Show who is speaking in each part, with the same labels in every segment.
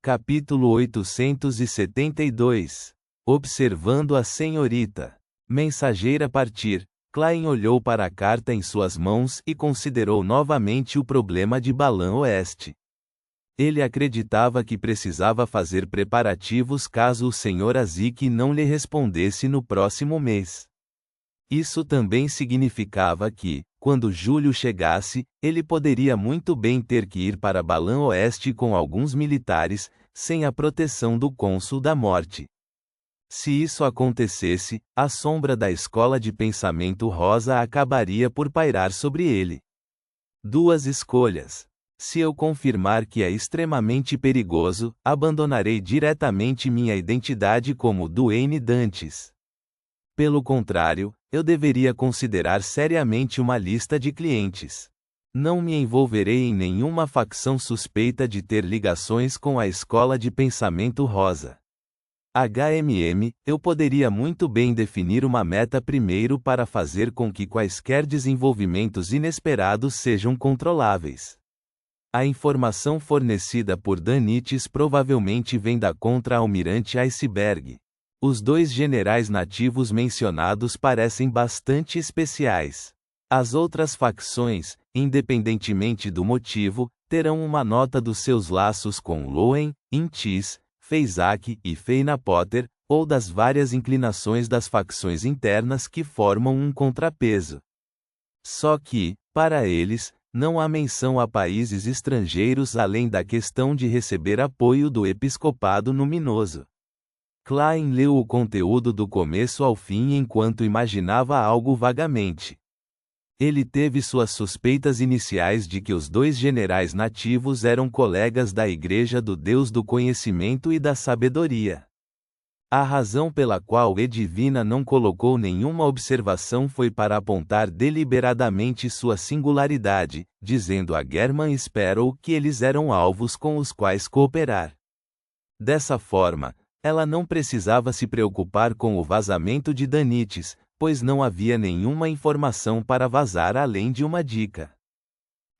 Speaker 1: Capítulo 872. Observando a senhorita. Mensageira partir. Klein olhou para a carta em suas mãos e considerou novamente o problema de Balã Oeste. Ele acreditava que precisava fazer preparativos caso o Sr. Azik não lhe respondesse no próximo mês. Isso também significava que, quando julho chegasse, ele poderia muito bem ter que ir para Balã Oeste com alguns militares, sem a proteção do cônsul da morte. Se isso acontecesse, a sombra da escola de pensamento rosa acabaria por pairar sobre ele. Duas escolhas. Se eu confirmar que é extremamente perigoso, abandonarei diretamente minha identidade como Duane Dantes. Pelo contrário, eu deveria considerar seriamente uma lista de clientes. Não me envolverei em nenhuma facção suspeita de ter ligações com a escola de pensamento rosa. Eu poderia muito bem definir uma meta primeiro para fazer com que quaisquer desenvolvimentos inesperados sejam controláveis. A informação fornecida por Danites provavelmente vem da contra-almirante Iceberg. Os dois generais nativos mencionados parecem bastante especiais. As outras facções, independentemente do motivo, terão uma nota dos seus laços com Loen, Intis, Feisak e Feina Potter, ou das várias inclinações das facções internas que formam um contrapeso. Só que, para eles, não há menção a países estrangeiros além da questão de receber apoio do episcopado luminoso. Klein leu o conteúdo do começo ao fim enquanto imaginava algo vagamente. Ele teve suas suspeitas iniciais de que os dois generais nativos eram colegas da Igreja do Deus do Conhecimento e da Sabedoria. A razão pela qual Edivina não colocou nenhuma observação foi para apontar deliberadamente sua singularidade, dizendo a German Sparrow que eles eram alvos com os quais cooperar. Dessa forma, ela não precisava se preocupar com o vazamento de Danites, pois não havia nenhuma informação para vazar além de uma dica.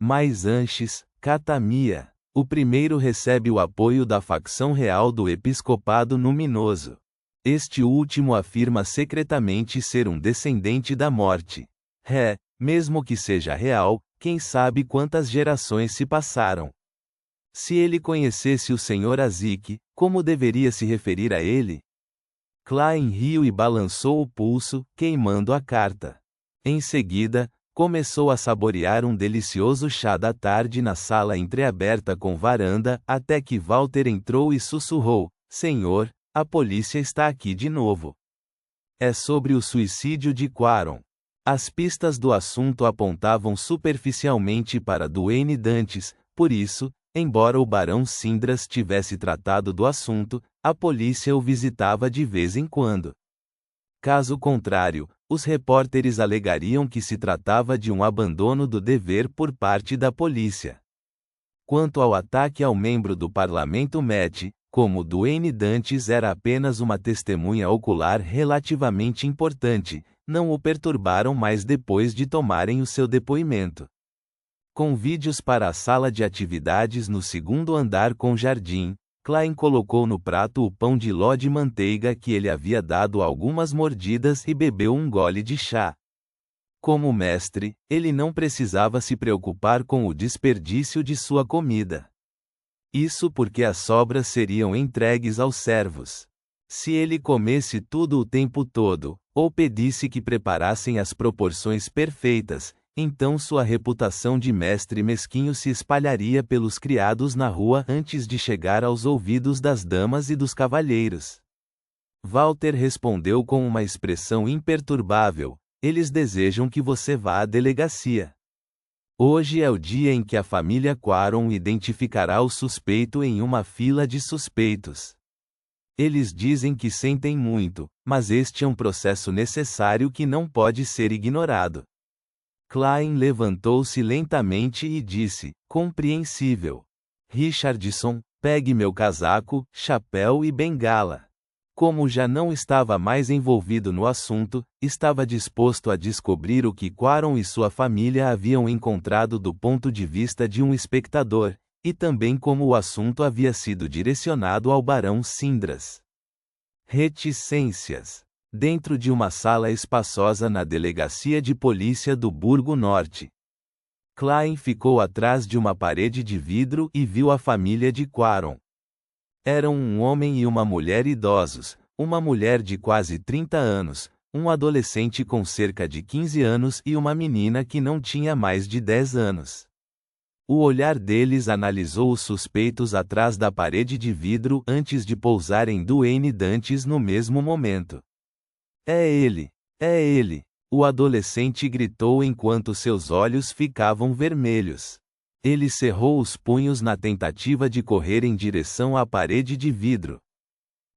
Speaker 1: Mas antes, Katamia. O primeiro recebe o apoio da facção real do episcopado luminoso. Este último afirma secretamente ser um descendente da morte. Mesmo que seja real, quem sabe quantas gerações se passaram. Se ele conhecesse o Sr. Azik, como deveria se referir a ele? Klein riu e balançou o pulso, queimando a carta. Em seguida, começou a saborear um delicioso chá da tarde na sala entreaberta com varanda, até que Walter entrou e sussurrou: Senhor, a polícia está aqui de novo. É sobre o suicídio de Quaron. As pistas do assunto apontavam superficialmente para Duane Dantes, por isso, embora o barão Sindras tivesse tratado do assunto, a polícia o visitava de vez em quando. Caso contrário, os repórteres alegariam que se tratava de um abandono do dever por parte da polícia. Quanto ao ataque ao membro do parlamento Met, como Duane Dantes era apenas uma testemunha ocular relativamente importante, não o perturbaram mais depois de tomarem o seu depoimento. Com vídeos para a sala de atividades no segundo andar com jardim, Klein colocou no prato o pão de ló de manteiga que ele havia dado algumas mordidas e bebeu um gole de chá. Como mestre, ele não precisava se preocupar com o desperdício de sua comida. Isso porque as sobras seriam entregues aos servos. Se ele comesse tudo o tempo todo, ou pedisse que preparassem as proporções perfeitas, então sua reputação de mestre mesquinho se espalharia pelos criados na rua antes de chegar aos ouvidos das damas e dos cavalheiros. Walter respondeu com uma expressão imperturbável: eles desejam que você vá à delegacia. Hoje é o dia em que a família Quaron identificará o suspeito em uma fila de suspeitos. Eles dizem que sentem muito, mas este é um processo necessário que não pode ser ignorado. Klein levantou-se lentamente e disse, compreensível. Richardson, pegue meu casaco, chapéu e bengala. Como já não estava mais envolvido no assunto, estava disposto a descobrir o que Quaron e sua família haviam encontrado do ponto de vista de um espectador, e também como o assunto havia sido direcionado ao barão Sindras. Reticências. Dentro de uma sala espaçosa na delegacia de polícia do Burgo Norte. Klein ficou atrás de uma parede de vidro e viu a família de Quaron. Eram um homem e uma mulher idosos, uma mulher de quase 30 anos, um adolescente com cerca de 15 anos e uma menina que não tinha mais de 10 anos. O olhar deles analisou os suspeitos atrás da parede de vidro antes de pousar em Duane Dantes no mesmo momento. É ele! É ele! O adolescente gritou enquanto seus olhos ficavam vermelhos. Ele cerrou os punhos na tentativa de correr em direção à parede de vidro.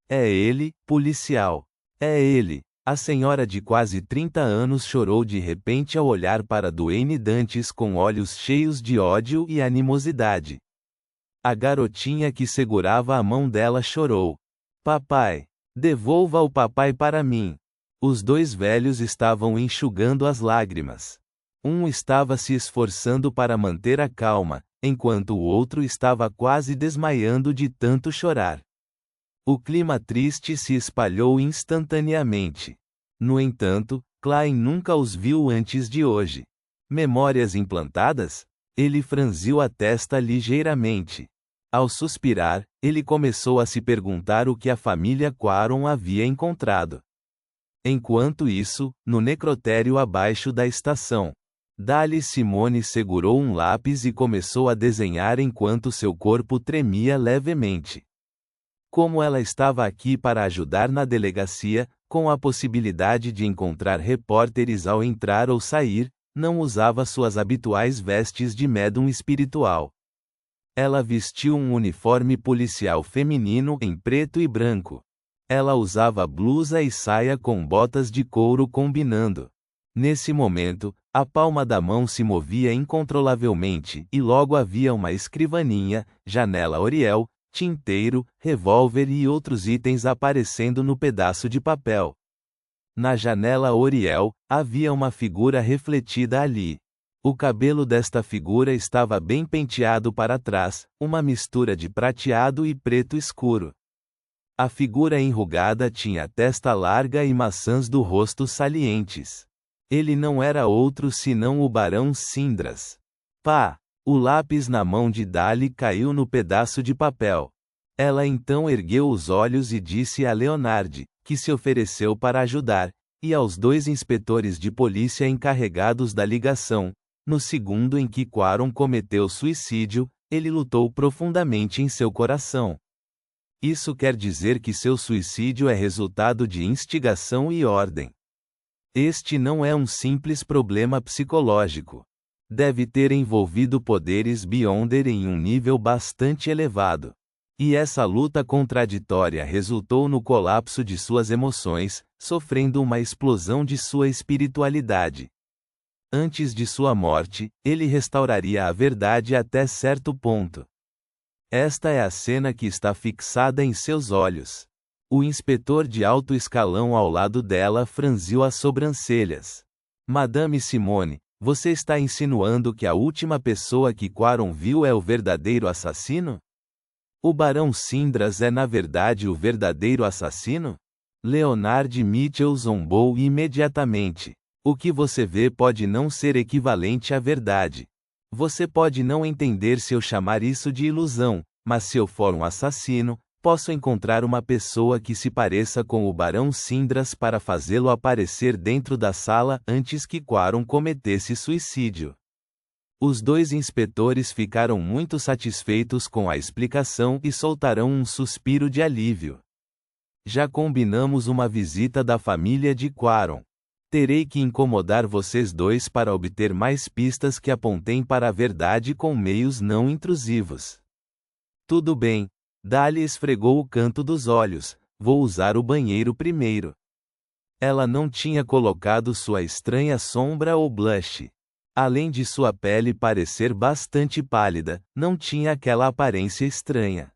Speaker 1: É ele, policial! É ele! A senhora de quase 30 anos chorou de repente ao olhar para Duane Dantes com olhos cheios de ódio e animosidade. A garotinha que segurava a mão dela chorou. Papai! Devolva o papai para mim! Os dois velhos estavam enxugando as lágrimas. Um estava se esforçando para manter a calma, enquanto o outro estava quase desmaiando de tanto chorar. O clima triste se espalhou instantaneamente. No entanto, Klein nunca os viu antes de hoje. Memórias implantadas? Ele franziu a testa ligeiramente. Ao suspirar, ele começou a se perguntar o que a família Quaron havia encontrado. Enquanto isso, no necrotério abaixo da estação, Dali Simone segurou um lápis e começou a desenhar enquanto seu corpo tremia levemente. Como ela estava aqui para ajudar na delegacia, com a possibilidade de encontrar repórteres ao entrar ou sair, não usava suas habituais vestes de médium espiritual. Ela vestiu um uniforme policial feminino em preto e branco. Ela usava blusa e saia com botas de couro combinando. Nesse momento, a palma da mão se movia incontrolavelmente e logo havia uma escrivaninha, janela Oriel, tinteiro, revólver e outros itens aparecendo no pedaço de papel. Na janela Oriel, havia uma figura refletida ali. O cabelo desta figura estava bem penteado para trás, uma mistura de prateado e preto escuro. A figura enrugada tinha testa larga e maçãs do rosto salientes. Ele não era outro senão o barão Sindras. Pá! O lápis na mão de Dali caiu no pedaço de papel. Ela então ergueu os olhos e disse a Leonard, que se ofereceu para ajudar, e aos dois inspetores de polícia encarregados da ligação. No segundo em que Quaron cometeu suicídio, ele lutou profundamente em seu coração. Isso quer dizer que seu suicídio é resultado de instigação e ordem. Este não é um simples problema psicológico. Deve ter envolvido poderes Beyonder em um nível bastante elevado. E essa luta contraditória resultou no colapso de suas emoções, sofrendo uma explosão de sua espiritualidade. Antes de sua morte, ele restauraria a verdade até certo ponto. Esta é a cena que está fixada em seus olhos. O inspetor de alto escalão ao lado dela franziu as sobrancelhas. Madame Simone, você está insinuando que a última pessoa que Quaron viu é o verdadeiro assassino? O barão Sindras é na verdade o verdadeiro assassino? Leonard Mitchell zombou imediatamente. O que você vê pode não ser equivalente à verdade. Você pode não entender se eu chamar isso de ilusão, mas se eu for um assassino, posso encontrar uma pessoa que se pareça com o barão Sindras para fazê-lo aparecer dentro da sala antes que Quaron cometesse suicídio. Os dois inspetores ficaram muito satisfeitos com a explicação e soltaram um suspiro de alívio. Já combinamos uma visita da família de Quaron. Terei que incomodar vocês dois para obter mais pistas que apontem para a verdade com meios não intrusivos. Tudo bem. Dali esfregou o canto dos olhos. Vou usar o banheiro primeiro. Ela não tinha colocado sua estranha sombra ou blush. Além de sua pele parecer bastante pálida, não tinha aquela aparência estranha.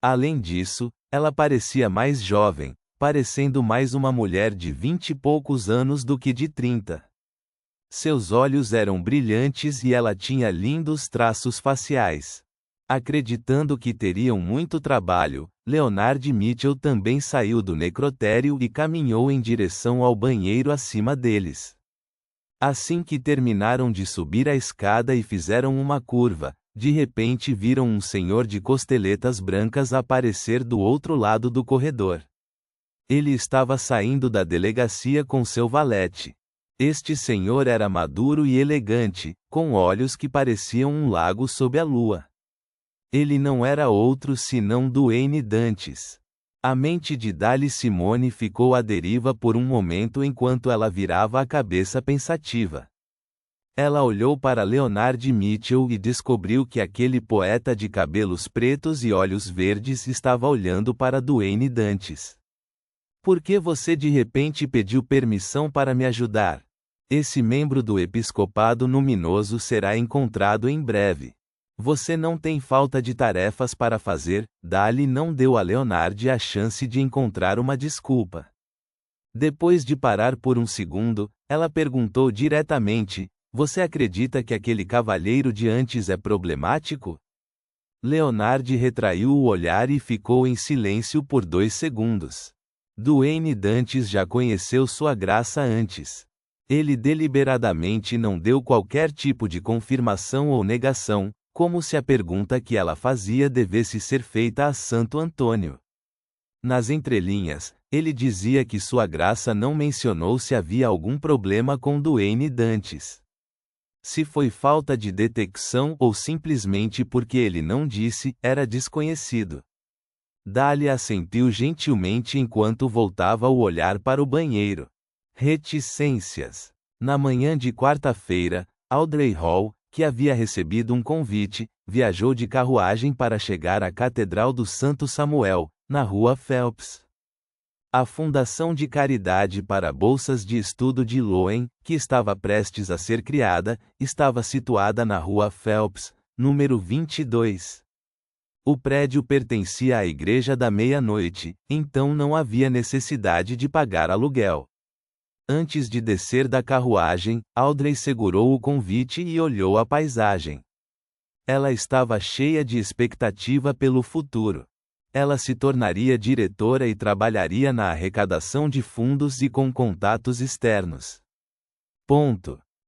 Speaker 1: Além disso, ela parecia mais jovem, parecendo mais uma mulher de 20 e poucos anos do que de 30. Seus olhos eram brilhantes e ela tinha lindos traços faciais. Acreditando que teriam muito trabalho, Leonard Mitchell também saiu do necrotério e caminhou em direção ao banheiro acima deles. Assim que terminaram de subir a escada e fizeram uma curva, de repente viram um senhor de costeletas brancas aparecer do outro lado do corredor. Ele estava saindo da delegacia com seu valete. Este senhor era maduro e elegante, com olhos que pareciam um lago sob a lua. Ele não era outro senão Duane Dantes. A mente de Dali Simone ficou à deriva por um momento enquanto ela virava a cabeça pensativa. Ela olhou para Leonard Mitchell e descobriu que aquele poeta de cabelos pretos e olhos verdes estava olhando para Duane Dantes. Por que você de repente pediu permissão para me ajudar? Esse membro do episcopado luminoso será encontrado em breve. Você não tem falta de tarefas para fazer. Dali não deu a Leonard a chance de encontrar uma desculpa. Depois de parar por um segundo, ela perguntou diretamente: você acredita que aquele cavalheiro de antes é problemático? Leonard retraiu o olhar e ficou em silêncio por 2 segundos. Duane Dantes já conheceu sua graça antes. Ele deliberadamente não deu qualquer tipo de confirmação ou negação, como se a pergunta que ela fazia devesse ser feita a Santo Antônio. Nas entrelinhas, ele dizia que sua graça não mencionou se havia algum problema com Duane Dantes. Se foi falta de detecção ou simplesmente porque ele não disse, era desconhecido. Dali assentiu gentilmente enquanto voltava o olhar para o banheiro. Reticências. Na manhã de quarta-feira, Audrey Hall, que havia recebido um convite, viajou de carruagem para chegar à Catedral do Santo Samuel, na Rua Phelps. A Fundação de Caridade para Bolsas de Estudo de Loen, que estava prestes a ser criada, estava situada na Rua Phelps, número 22. O prédio pertencia à Igreja da Meia-Noite, então não havia necessidade de pagar aluguel. Antes de descer da carruagem, Audrey segurou o convite e olhou a paisagem. Ela estava cheia de expectativa pelo futuro. Ela se tornaria diretora e trabalharia na arrecadação de fundos e com contatos externos. Ponto.